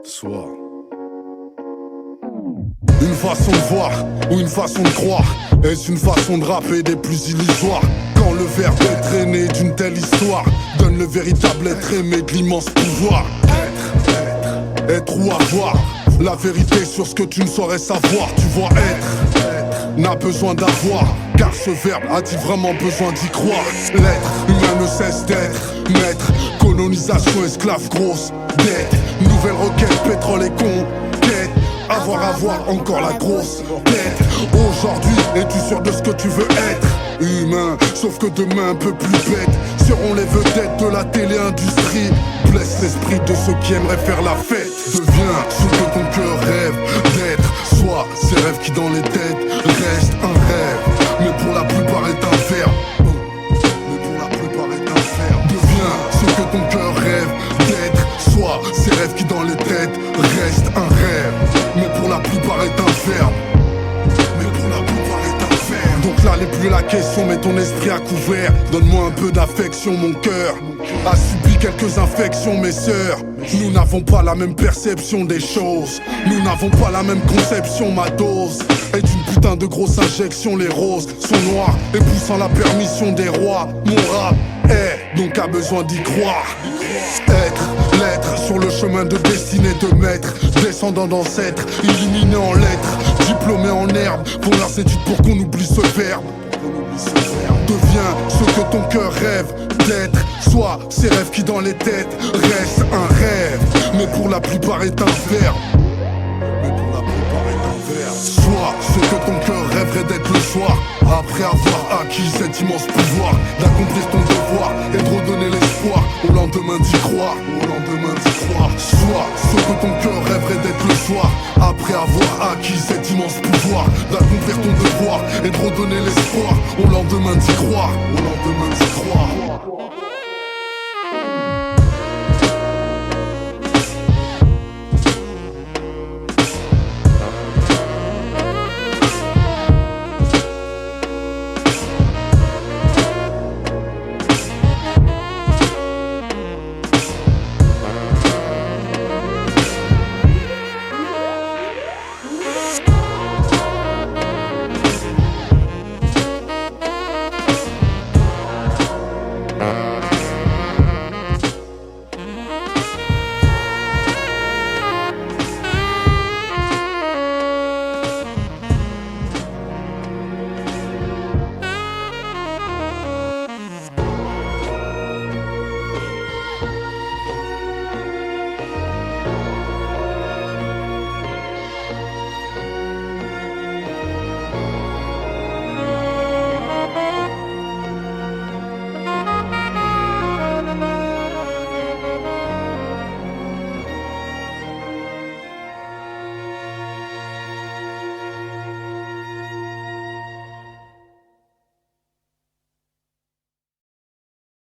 Soir. Une façon de voir ou une façon de croire. Est-ce une façon de rapper des plus illusoires? Quand le verbe être aîné d'une telle histoire donne le véritable être aimé de l'immense pouvoir. Être ou avoir la vérité sur ce que tu ne saurais savoir. Tu vois, être n'a besoin d'avoir, car ce verbe a-t-il vraiment besoin d'y croire? L'être humain ne cesse d'être maître. Colonisation, esclave, grosse dette. Nouvelle requête, pétrole et conquête. Avoir encore la grosse tête. Aujourd'hui, es-tu sûr de ce que tu veux être? Humain, sauf que demain un peu plus bête. Seront les vedettes de la télé-industrie. Blesse l'esprit de ceux qui aimeraient faire la fête. Deviens ce que ton cœur rêve d'être. Sois ces rêves qui dans les têtes restent un rêve, mais pour la plupart est un verbe. Deviens ce que ton cœur rêve d'être. Sois ces rêves qui dans les têtes restent un rêve, mais pour la plupart est un verbe. Donc là n'est plus la question, mais ton esprit à couvert. Donne-moi un peu d'affection, mon cœur a subi quelques infections, mes sœurs. Nous n'avons pas la même perception des choses. Nous n'avons pas la même conception, ma dose est une putain de grosse injection. Les roses sont noires et poussant la permission des rois. Mon rap est donc a besoin d'y croire. Être, l'être sur le chemin de destinée de maître. Descendant d'ancêtres, illuminé en lettres, diplômé en herbe, font leurs études pour qu'on oublie ce verbe. Deviens ce que ton cœur rêve d'être. Sois ces rêves qui dans les têtes restent un rêve, mais pour la plupart est un verbe. Sois ce que ton cœur rêverait d'être le soir, après avoir acquis cet immense pouvoir d'accomplir ton devoir et de redonner l'espoir au lendemain d'y croire. Sois ce que ton cœur rêverait d'être le soir, après avoir acquis cet immense pouvoir d'accomplir ton devoir et de redonner l'espoir au lendemain d'y croire.